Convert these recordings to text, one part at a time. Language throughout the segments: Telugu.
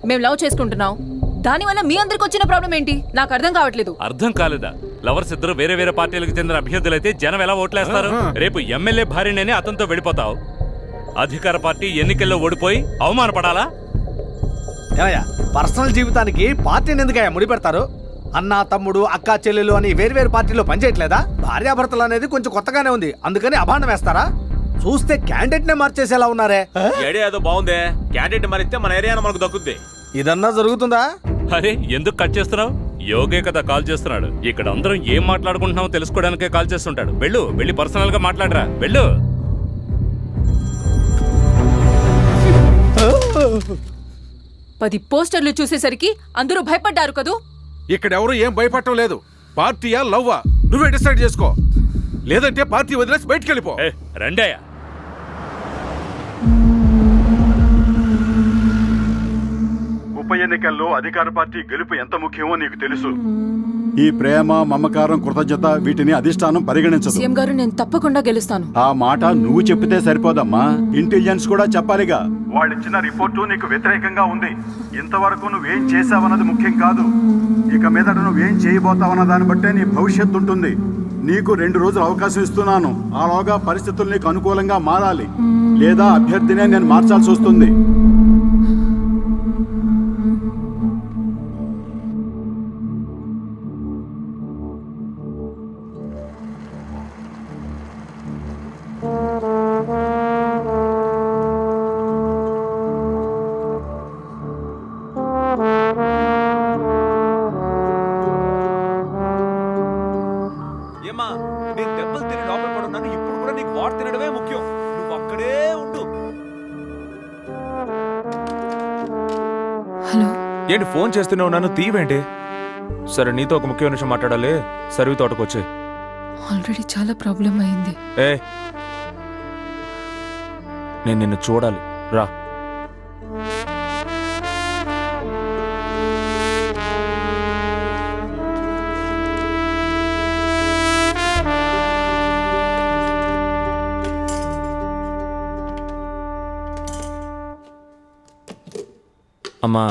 మేము లవ్ చేసుకుంటున్నాం, దానివల్ల మీ అందరికి వచ్చిన ప్రాబ్లం ఏంటి? నాకు అర్థం కావట్లేదు. అర్థం కాలేదా? లవర్స్ ఇద్దరు వేరే వేరే పార్టీలకు చెందిన అభ్యర్థులైతే జనం ఎలా ఓట్లేస్తారు? రేపు ఎమ్మెల్యే భార్యనే అతనితో వెళ్ళిపోతావు. అధికార పార్టీ ఎన్నికల్లో ఓడిపోయి అవమానపడాలా? ఏమయ్యా, పర్సనల్ జీవితానికి పార్టీని ఎందుకయ్యా ముడిపెడతారు? అన్న, తమ్ముడు, అక్క, చెల్లెలు అని వేరు పార్టీలో పనిచేయట్లేదా? భార్యాభర్తలు అనేది కొంచెం కొత్తగానే ఉంది, అందుకని అభాండం వేస్తారా? చూస్తే క్యాండిడేట్ నే మార్చేసేలా ఉన్నారే. ఏడే ఏదో బాగుందే, క్యాండిడేట్ మరిస్తే మన ఏరియాను మనకు దక్కుద్ది. ఇదన్నా జరుగుతుందా? అరే ఎందుకు కట్ చేస్తున్నావు? యోగే కదా కాల్ చేస్తున్నాడు. ఇక్కడ అందరం ఏం మాట్లాడుకుంటున్నామో తెలుసుకోవడానికే కాల్ చేస్తుంటాడు. వెళ్ళి పర్సనల్ గా మాట్లాడరా, వెళ్ళు. 10 పోస్టర్లు చూసేసరికి అందరూ భయపడ్డారు కదూ. ఇక్కడెవరు ఏం భయపడటం లేదు. పార్టీయా లవ్వా నువ్వే డిసైడ్ చేసుకో, లేదంటే పార్టీ వదిలేసి బయటికి వెళ్ళిపో. రండయ్యా. ఉప ఎన్నికల్లో అధికార పార్టీ గెలుపు ఎంత ముఖ్యమో నీకు తెలుసు. ఈ ప్రేమ, మమకారం, కృతజ్ఞత వీటిని అధిష్టానం పరిగణించదు. సీఎం గారు, నేను తప్పకుండా గెలుస్తాను. ఆ మాట నువ్వు చెప్పితే సరిపోదమ్మా, ఇంటెలిజెన్స్ కూడా చెప్పాలిగా. వాళ్ళిచ్చిన రిపోర్టు నీకు వ్యతిరేకంగా ఉంది. ఇంతవరకు నువ్వేం చేశావన్నది ముఖ్యం కాదు, ఇక మీదట నువ్వేం చేయబోతావన్న దాన్ని బట్టే నీ భవిష్యత్తు ఉంటుంది. నీకు 2 రోజులు అవకాశం ఇస్తున్నాను. ఆలోగా పరిస్థితులు నీకు అనుకూలంగా మారాలి, లేదా అభ్యర్థినే నేను మార్చాల్సి వస్తుంది. ఏమ్మా, నేను దెబ్బలు తిని లోపల పడున్నాను, ఇప్పుడు కూడా నీకు వాడు తినడమే ముఖ్యం. నువ్వు అక్కడే ఉండు. హలో. ఏంటి ఫోన్ చేస్తూనే ఉన్నాను, తీవేంటి? సరే, నీతో ఒక ముఖ్యమైన విషయం మాట్లాడాలి. సర్వీ తోటకు వచ్చే. ఆల్రెడీ చాలా ప్రాబ్లం అయింది. నేను నిన్ను చూడాలి, రా. అమ్మా,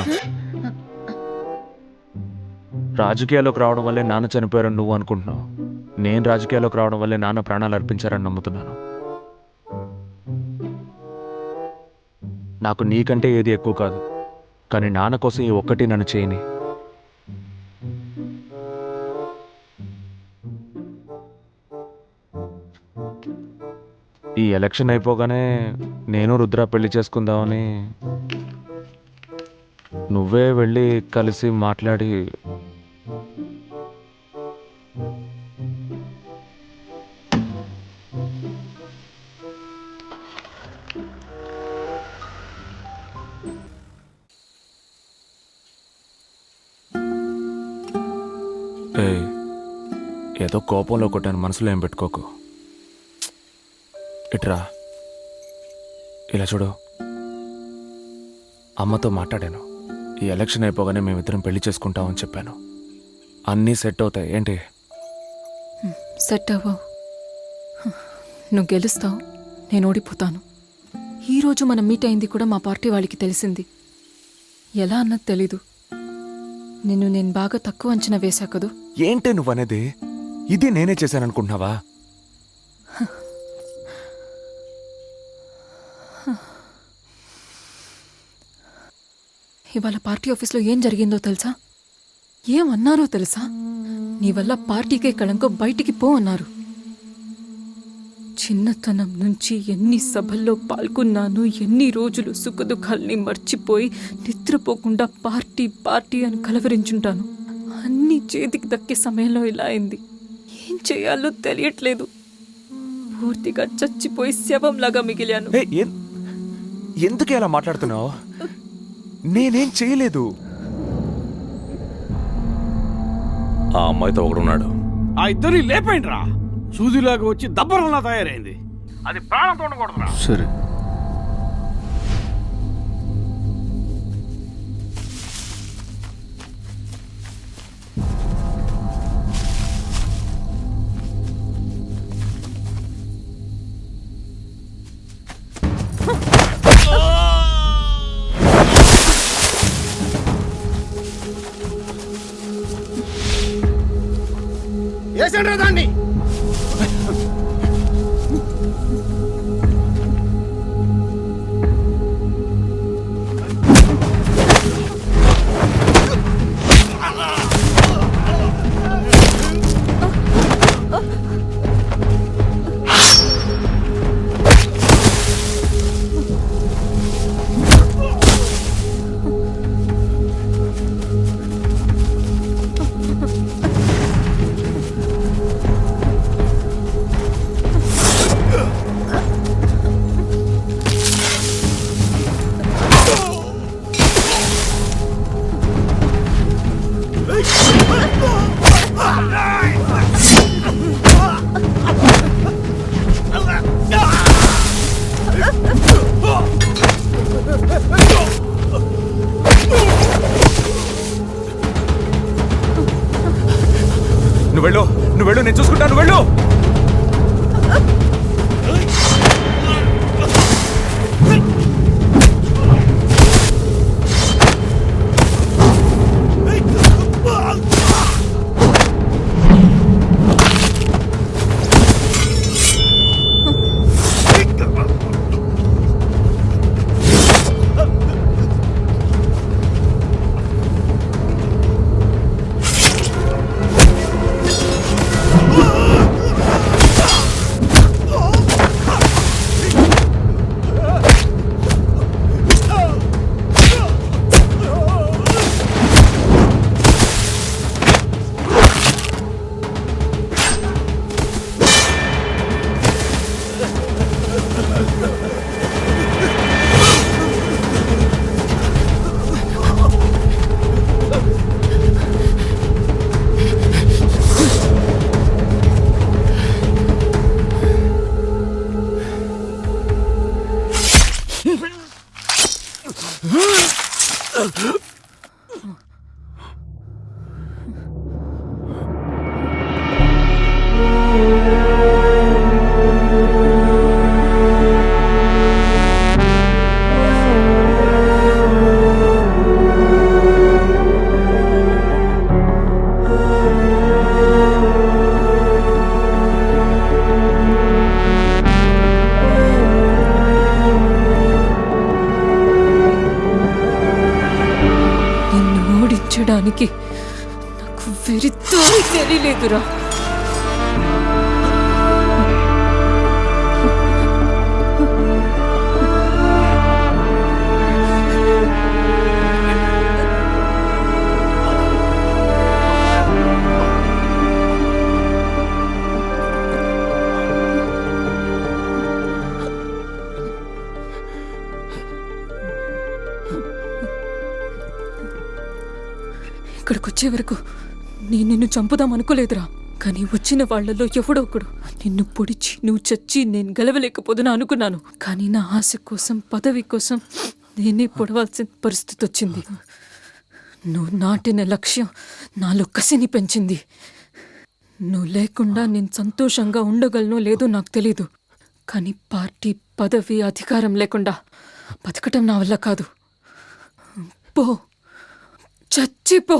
రాజకీయాల్లోకి రావడం వల్లే నాన్న చనిపోయారని నువ్వు అనుకుంటున్నావు. నేను రాజకీయాల్లోకి రావడం వల్లే నాన్న ప్రాణాలు అర్పించారని నమ్ముతున్నాను. నాకు నీకంటే ఏది ఎక్కువ కాదు, కానీ నాన్న కోసం ఈ ఒక్కటి నన్ను చేయని. ఈ ఎలక్షన్ అయిపోగానే నేను రుద్ర పెళ్లి చేసుకుందామని, నువ్వే వెళ్ళి కలిసి మాట్లాడి ఏదో కోపంలో కొట్టాను, మనసులో ఏం పెట్టుకోకు. ఇట్రా, ఇలా చూడు. అమ్మతో మాట్లాడాను. ఈ ఎలక్షన్ అయిపోగానే మేమిద్దరం పెళ్లి చేసుకుంటామని చెప్పాను. అన్నీ సెట్ అవుతాయి. ఏంటి? సెట్ అవ్వవు. నువ్వు గెలుస్తావు, నేను ఓడిపోతాను. ఈరోజు మనం మీట్ అయింది కూడా మా పార్టీ వాళ్ళకి తెలిసింది. ఎలా అన్నది తెలీదు. నేను బాగా తక్కువ అంచనా వేశా కదూ. ఏంటి నువ్వనేది? ఇది నేనే చేశాననుకుంటున్నావా? ఇవాళ పార్టీ ఆఫీస్లో ఏం జరిగిందో తెలుసా? ఏమన్నారో తెలుసా? నీ వల్ల పార్టీకే కళంకం, బయటికి పో అన్నారు. చిన్నతనం నుంచి ఎన్ని సభల్లో పాల్గొన్నాను, ఎన్ని రోజులు సుఖదుఖాల్ని మర్చిపోయి నిద్రపోకుండా పార్టీ పార్టీ అని కలవరించుంటాను. అన్ని చేతికి దక్కే సమయంలో ఇలా అయింది. ఏం చేయాలో తెలియట్లేదు. పూర్తిగా చచ్చిపోయి శవంలాగా మిగిలాను. ఎందుకు ఇలా మాట్లాడుతున్నావు? నేనేం చేయలేదు. ఆ అమ్మాయితో ఒకడున్నాడు. ఆ ఇద్దరిని లేపండి రా. సూదిలాగా వచ్చి దబ్బరంలా తయారైంది. అది ప్రాణంతో ఉండకూడదురా. సరే. వదిలేసండి దాన్ని. నువ్వు వెళ్ళు, నేను చూసుకుంటాను, వెళ్ళు. ఓడించడానికి నాకు వెరితో తెలియలేదురా. ఇక్కడికి వచ్చే వరకు నేను నిన్ను చంపుదాం అనుకోలేదురా. కానీ వచ్చిన వాళ్లలో ఎవడో ఒకడు నిన్ను పొడిచి నువ్వు చచ్చి నేను గెలవలేకపోదునా అనుకున్నాను. కానీ నా ఆశ కోసం పదవి కోసం నేనే పొడవాల్సిన పరిస్థితి వచ్చింది. నువ్వు నాటిన లక్ష్యం నాలో కసిని పెంచింది. నువ్వు లేకుండా నేను సంతోషంగా ఉండగలనో లేదో నాకు తెలీదు. కానీ పార్టీ పదవి అధికారం లేకుండా బతకటం నా వల్ల కాదు. పో, చచ్చిపో.